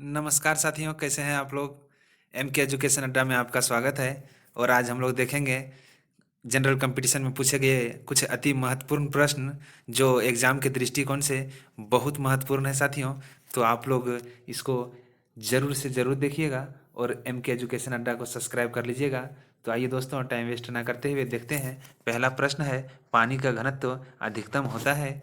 नमस्कार साथियों, कैसे हैं आप लोग। एम के एजुकेशन अड्डा में आपका स्वागत है। और आज हम लोग देखेंगे जनरल कंपटीशन में पूछे गए कुछ अति महत्वपूर्ण प्रश्न जो एग्ज़ाम के दृष्टिकोण से बहुत महत्वपूर्ण है साथियों। तो आप लोग इसको ज़रूर से ज़रूर देखिएगा और एम के एजुकेशन अड्डा को सब्सक्राइब कर लीजिएगा। तो आइए दोस्तों, टाइम वेस्ट ना करते हुए देखते हैं। पहला प्रश्न है, पानी का घनत्व अधिकतम होता है,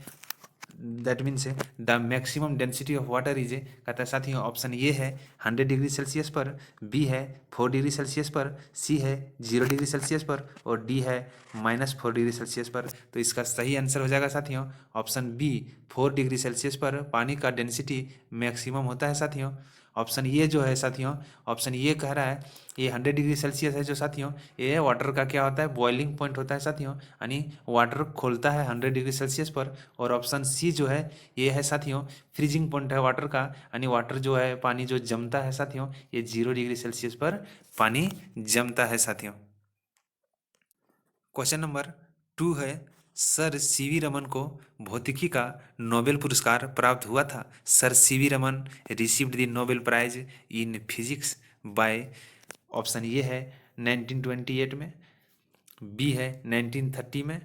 that means the maximum density of water is, कहता है साथियों, ऑप्शन ए है 100 डिग्री सेल्सियस पर, बी है 4 डिग्री सेल्सियस पर, सी है 0 डिग्री सेल्सियस पर और डी है -4 डिग्री सेल्सियस पर। तो इसका सही आंसर हो जाएगा साथियों ऑप्शन बी, 4 डिग्री सेल्सियस पर पानी का डेंसिटी मैक्सिमम होता है साथियों। ऑप्शन ये जो है साथियों, ऑप्शन ये कह रहा है ये 100 डिग्री सेल्सियस है जो साथियों, ये वाटर का क्या होता है, बॉइलिंग पॉइंट होता है साथियों, यानी वाटर खोलता है 100 डिग्री सेल्सियस पर। और ऑप्शन सी जो है ये है साथियों, फ्रीजिंग पॉइंट है वाटर का, यानी वाटर जो है, पानी जो जमता है साथियों, ये 0 डिग्री सेल्सियस पर पानी जमता है साथियों। क्वेश्चन नंबर 2 है, सर सीवी रमन को भौतिकी का नोबेल पुरस्कार प्राप्त हुआ था। Sir CV Raman received the Nobel prize in physics by, option ये है 1928 में, बी है 1930 में,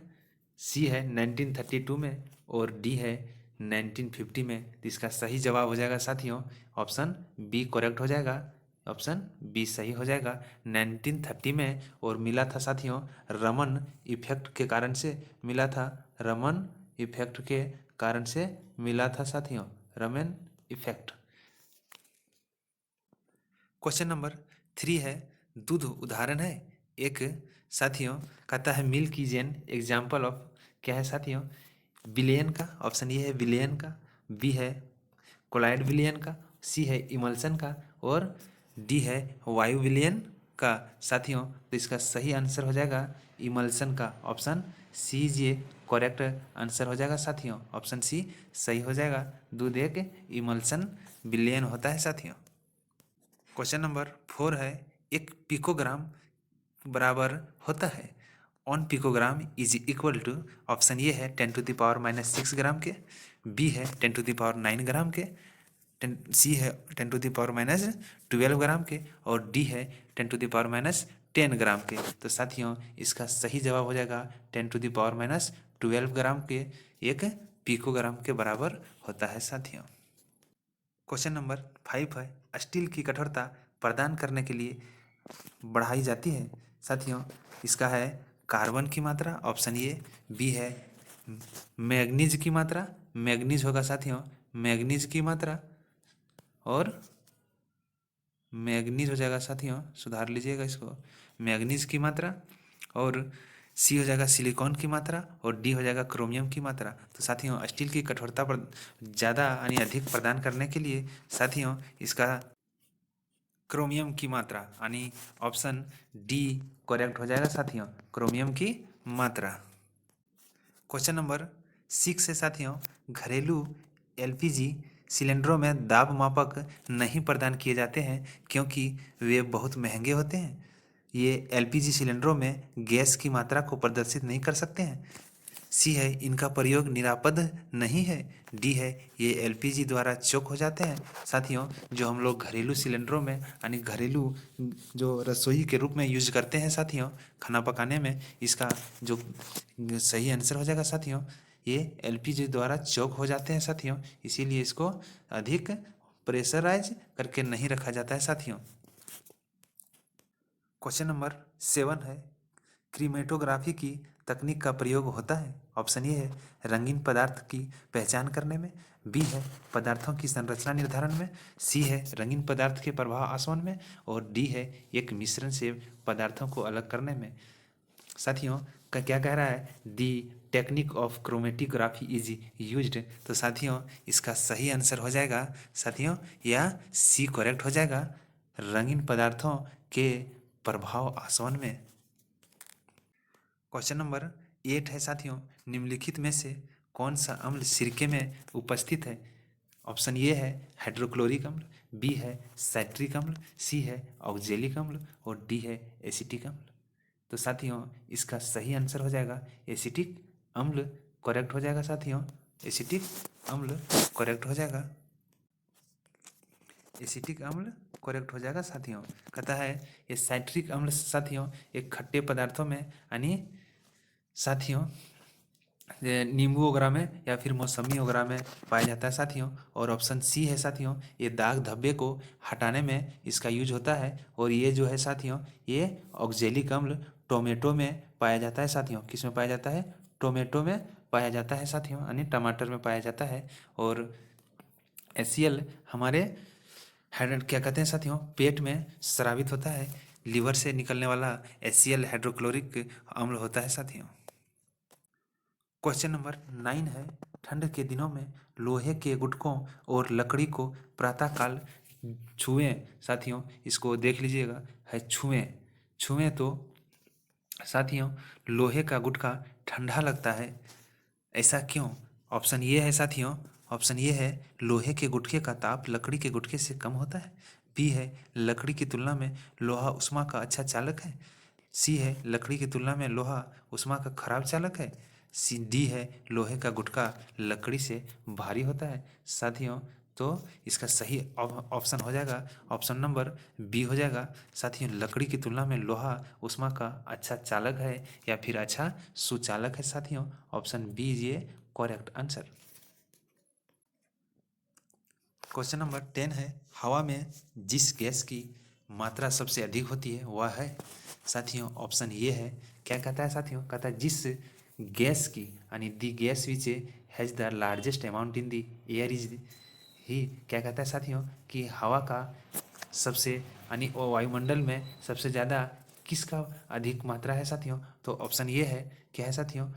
सी है 1932 में और डी है 1950 में। तो इसका सही जवाब हो जाएगा साथियों ऑप्शन बी करेक्ट हो जाएगा, ऑप्शन बी सही हो जाएगा 1930 में। और मिला था साथियों रमन इफेक्ट के कारण से मिला था, रमन इफेक्ट के कारण से मिला था साथियों, रमन इफेक्ट। क्वेश्चन नंबर 3 है, दूध उदाहरण है एक, साथियों कहता है milk is an example of, क्या है साथियों, विलियन का, ऑप्शन ये है विलियन का, बी है कोलाइड विलियन का, सी है इमल्सन का और डी है वायु विलियन का साथियों। तो इसका सही आंसर हो जाएगा इमल्सन का, ऑप्शन सी जी करेक्ट आंसर हो जाएगा साथियों, ऑप्शन सी सही हो जाएगा। दूध एक इमल्सन विलियन होता है साथियों। क्वेश्चन नंबर 4 है, एक पिकोग्राम बराबर होता है, 1 picogram is equal to, option ये है 10⁻⁻6 ग्राम के, बी है 10⁻⁹ ग्राम के, सी है 10⁻12 ग्राम के और डी है 10⁻10 ग्राम के। तो साथियों इसका सही जवाब हो जाएगा 10⁻12 ग्राम के, एक पिकोग्राम के बराबर होता है साथियों। क्वेश्चन नंबर 5 है, स्टील की कठोरता प्रदान करने के लिए बढ़ाई जाती है साथियों, इसका है कार्बन की मात्रा, ऑप्शन ए, बी है मैग्नीज की मात्रा, मैग्नीज होगा साथियों, मैग्नीज की मात्रा और मैग्नीज हो जाएगा साथियों, सुधार लीजिएगा इसको, मैग्नीज की मात्रा और सी हो जाएगा सिलिकॉन की मात्रा और डी हो जाएगा क्रोमियम की मात्रा। तो साथियों स्टील की कठोरता पर ज़्यादा यानी अधिक प्रदान करने के लिए साथियों इसका क्रोमियम की मात्रा यानी ऑप्शन डी करेक्ट हो जाएगा साथियों, क्रोमियम की मात्रा। क्वेश्चन नंबर 6 है साथियों, घरेलू एलपीजी सिलेंडरों में दाब मापक नहीं प्रदान किए जाते हैं क्योंकि वे बहुत महंगे होते हैं। ये एलपीजी सिलेंडरों में गैस की मात्रा को प्रदर्शित नहीं कर सकते हैं, सी है इनका प्रयोग निरापद नहीं है, डी है ये एलपीजी द्वारा चोक हो जाते हैं। साथियों जो हम लोग घरेलू सिलेंडरों में यानी घरेलू जो रसोई के रूप में यूज करते हैं साथियों खाना पकाने में, इसका जो सही आंसर हो जाएगा साथियों ये एलपीजी द्वारा चोक हो जाते हैं साथियों, इसीलिए इसको अधिक प्रेशराइज करके नहीं रखा जाता है साथियों। क्वेश्चन नंबर 7 है, क्रीमेटोग्राफी की तकनीक का प्रयोग होता है, ऑप्शन ए है रंगीन पदार्थ की पहचान करने में, बी है पदार्थों की संरचना निर्धारण में, सी है रंगीन पदार्थ के प्रभाव आसवन में और डी है एक मिश्रण से पदार्थों को अलग करने में। साथियों का क्या कह रहा है, the technique of chromatography is used. तो साथियों इसका सही आंसर हो जाएगा साथियों या सी करेक्ट हो जाएगा, रंगीन पदार्थों के प्रभाव आसवन में। क्वेश्चन नंबर 8 है साथियों, निम्नलिखित में से कौन सा अम्ल सिरके में उपस्थित है, ऑप्शन ये है हाइड्रोक्लोरिक अम्ल, बी है साइट्रिक अम्ल, सी है ऑक्जेलिक अम्ल और डी है एसिटिक अम्ल। तो साथियों इसका सही आंसर हो जाएगा एसिटिक अम्ल करेक्ट हो जाएगा साथियों, एसिटिक अम्ल करेक्ट हो जाएगा। एसिटिक अम्ल करेक्ट हो जाएगा साथियों। कहता है ये साइट्रिक अम्ल साथियों एक खट्टे पदार्थों में यानी साथियों नींबू वगैरह में या फिर मौसमी वगैरह में पाया जाता है साथियों। और ऑप्शन सी है साथियों ये दाग धब्बे को हटाने में इसका यूज होता है। और ये जो है साथियों ये ऑक्जेलिक अम्ल टोमेटो में पाया जाता है साथियों। किस में पाया जाता है? टोमेटो में पाया जाता है साथियों, यानी टमाटर में पाया जाता है। और HCl हमारे क्या कहते हैं साथियों पेट में स्रावित होता है। लीवर से निकलने वाला HCl हाइड्रोक्लोरिक अम्ल होता है साथियों। क्वेश्चन नंबर 9 है ठंड के दिनों में लोहे के गुटकों और लकड़ी को प्रातःकाल छुएं साथियों। इसको देख लीजिएगा है छुएं तो साथियों लोहे का गुटका ठंडा लगता है, ऐसा क्यों? ऑप्शन ये है साथियों, ऑप्शन ये है लोहे के गुटके का ताप लकड़ी के गुटके से कम होता है। बी है लकड़ी की तुलना में लोहा उष्मा का अच्छा चालक है। सी है लकड़ी की तुलना में लोहा उष्मा का खराब चालक है। सी डी है लोहे का गुटका लकड़ी से भारी होता है साथियों। तो इसका सही ऑप्शन हो जाएगा ऑप्शन नंबर बी हो जाएगा साथियों। लकड़ी की तुलना में लोहा उष्मा का अच्छा चालक है या फिर अच्छा सुचालक है साथियों। ऑप्शन बी इज ये करेक्ट आंसर। क्वेश्चन नंबर 10 है हवा में जिस गैस की मात्रा सबसे अधिक होती है वह है साथियों। ऑप्शन ये है क्या कहता है साथियों, कहता है जिस गैस की यानी the gas which has the largest amount in the air is ही क्या कहता है साथियों कि हवा का सबसे यानी वायुमंडल में सबसे ज़्यादा किसका अधिक मात्रा है साथियों। तो ऑप्शन ये है क्या है साथियों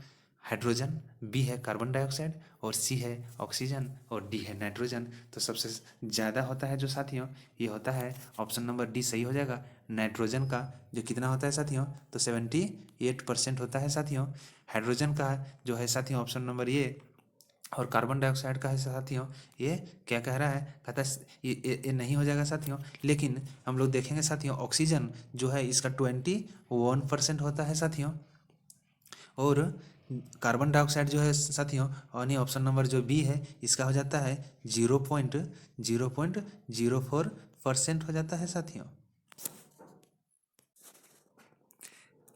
हाइड्रोजन, बी है कार्बन डाइऑक्साइड और सी है ऑक्सीजन और डी है नाइट्रोजन। तो सबसे ज़्यादा होता है जो साथियों ये होता है ऑप्शन नंबर डी सही हो जाएगा नाइट्रोजन का। जो कितना होता है साथियों तो 78% होता है साथियों। हाइड्रोजन का जो है साथियों ऑप्शन नंबर ये और कार्बन डाइऑक्साइड का है साथियों ये क्या कह रहा है, कहता है ये नहीं हो जाएगा साथियों। लेकिन हम लोग देखेंगे साथियों ऑक्सीजन जो है इसका 21% होता है साथियों। और कार्बन डाइऑक्साइड जो है साथियों यानी ऑप्शन नंबर जो बी है इसका हो जाता है 0.04% हो जाता है साथियों।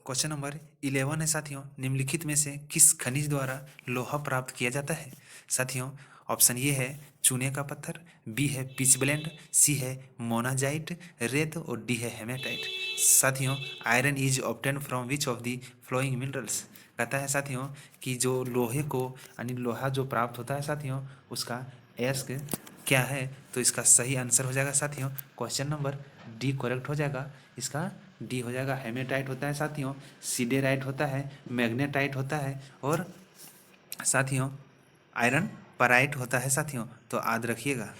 क्वेश्चन नंबर 11 है साथियों निम्नलिखित में से किस खनिज द्वारा लोहा प्राप्त किया जाता है साथियों। ऑप्शन ये है चूने का पत्थर, बी है पिच ब्लेंड, सी है मोनाजाइट रेत और डी है हेमेटाइट। साथियों iron is obtain from which of the following minerals. कहता है साथियों कि जो लोहे को यानी लोहा जो प्राप्त होता है साथियों उसका एस्क क्या है। तो इसका सही आंसर हो जाएगा साथियों क्वेश्चन नंबर डी करेक्ट हो जाएगा। इसका डी हो जाएगा हेमेटाइट होता है साथियों, सीडेराइट होता है, मैग्नेटाइट होता है और साथियों आयरन पराइट होता है साथियों। तो याद रखिएगा।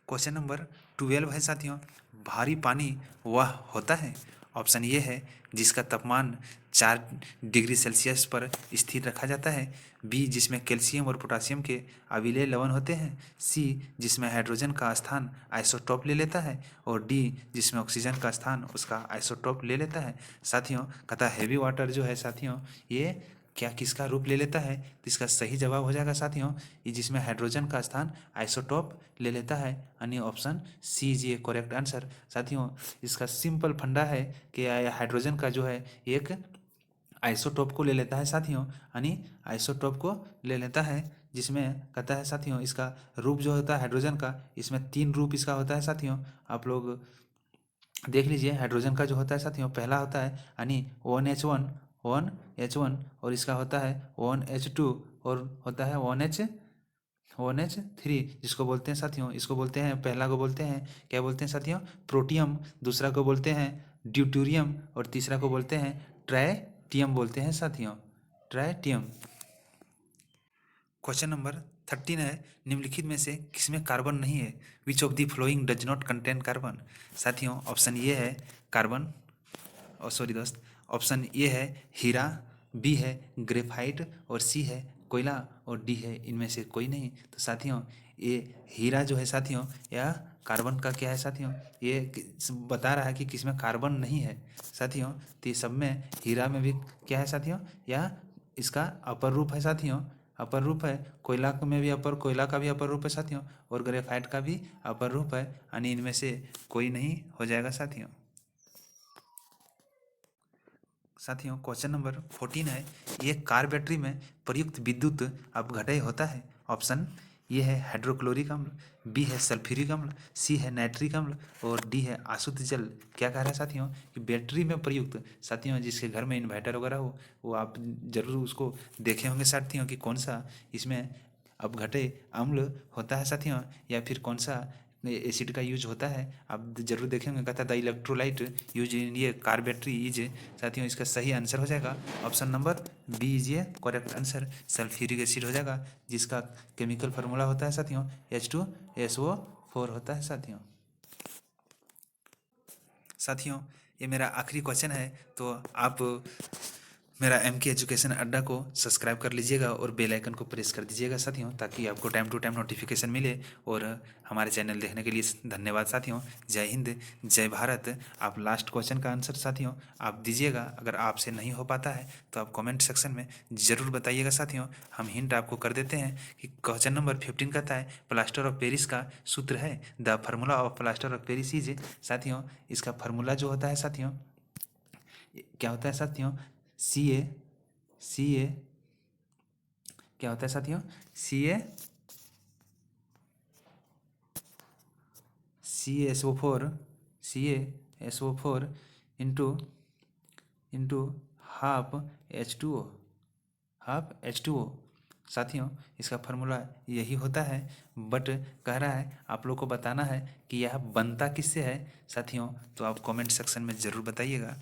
क्वेश्चन नंबर 12 है साथियों भारी पानी वह होता है। ऑप्शन ये है जिसका तापमान 4 डिग्री सेल्सियस पर स्थिर रखा जाता है, बी जिसमें कैल्शियम और पोटासियम के अविलेय लवण होते हैं, सी जिसमें हाइड्रोजन का स्थान आइसोटोप ले लेता है और डी जिसमें ऑक्सीजन का स्थान उसका आइसोटोप ले लेता है साथियों। कहता हैवी वाटर जो है साथियों ये क्या किसका रूप ले लेता है। तो इसका सही जवाब हो जाएगा साथियों ये जिसमें हाइड्रोजन का स्थान आइसोटोप ले लेता है यानी ऑप्शन सी जी करेक्ट आंसर साथियों। इसका सिंपल फंडा है कि हाइड्रोजन का जो है एक आइसोटोप को ले लेता है साथियों, यानी आइसोटोप को ले लेता है जिसमें कहता है साथियों इसका रूप जो होता है हाइड्रोजन का इसमें 3 रूप इसका होता है साथियों। आप लोग देख लीजिए हाइड्रोजन का जो होता है साथियों पहला होता है यानी ONH1 और इसका होता है ONH2 और होता है ONH3 जिसको बोलते हैं साथियों इसको बोलते हैं पहला को बोलते हैं क्या बोलते हैं साथियों प्रोटियम, दूसरा को बोलते हैं ड्यूटेरियम और तीसरा को बोलते हैं ट्राइटियम बोलते हैं साथियों ट्राइटियम। क्वेश्चन नंबर 13 है निम्नलिखित में से किसमें कार्बन नहीं है, which of the flowing does not contain carbon. साथियों ऑप्शन ये है कार्बन सॉरी दोस्त ऑप्शन ए है हीरा, बी है ग्रेफाइट और सी है कोयला और डी है इनमें से कोई नहीं। तो साथियों ये हीरा जो है साथियों या कार्बन का क्या है साथियों ये बता रहा है कि किसमें कार्बन नहीं है साथियों। तो ये सब में हीरा में भी क्या है साथियों या इसका अपर रूप है साथियों अपर रूप है, कोयला में भी अपर, कोयला का भी अपर रूप है साथियों, और ग्रेफाइट का भी अपर रूप है, यानी इनमें से कोई नहीं हो जाएगा साथियों। साथियों क्वेश्चन नंबर 14 है, ये कार बैटरी में प्रयुक्त विद्युत अपघटय होता है। ऑप्शन ये है हाइड्रोक्लोरिक अम्ल, बी है सल्फ्यूरिक अम्ल, सी है नाइट्रिक अम्ल और डी है अशुद्ध जल। क्या कह रहा है साथियों कि बैटरी में प्रयुक्त, साथियों जिसके घर में इन्वर्टर वगैरह हो वो आप जरूर उसको देखे होंगे साथियों कि कौन सा इसमें अपघटय अम्ल होता है साथियों, या फिर कौन सा एसिड का यूज होता है आप जरूर देखेंगे। कहता था इलेक्ट्रोलाइट यूज इन ये कार बैटरी इज। साथियों इसका सही आंसर हो जाएगा ऑप्शन नंबर बी इज ये करेक्ट आंसर, सल्फ्यूरिक एसिड हो जाएगा, जिसका केमिकल फार्मूला होता है साथियों H2SO4 होता है साथियों। साथियों ये मेरा आखिरी क्वेश्चन है, तो आप मेरा MK एजुकेशन अड्डा को सब्सक्राइब कर लीजिएगा और बेल आइकन को प्रेस कर दीजिएगा साथियों, ताकि आपको टाइम टू टाइम नोटिफिकेशन मिले। और हमारे चैनल देखने के लिए धन्यवाद साथियों। जय हिंद, जय भारत। आप लास्ट क्वेश्चन का आंसर साथियों आप दीजिएगा। अगर आपसे नहीं हो पाता है तो आप कमेंट सेक्शन में ज़रूर बताइएगा साथियों। हम हिंट आपको कर देते हैं कि क्वेश्चन नंबर 15 कहता है प्लास्टर ऑफ पेरिस का सूत्र है the formula of plaster of Paris is. साथियों इसका फार्मूला जो होता है साथियों क्या होता है साथियों, सी ए क्या होता है साथियों, CaSO4 into into half H2O साथियों इसका फार्मूला यही होता है। बट कह रहा है आप लोग को बताना है कि यह बनता किससे है साथियों, तो आप कमेंट सेक्शन में ज़रूर बताइएगा।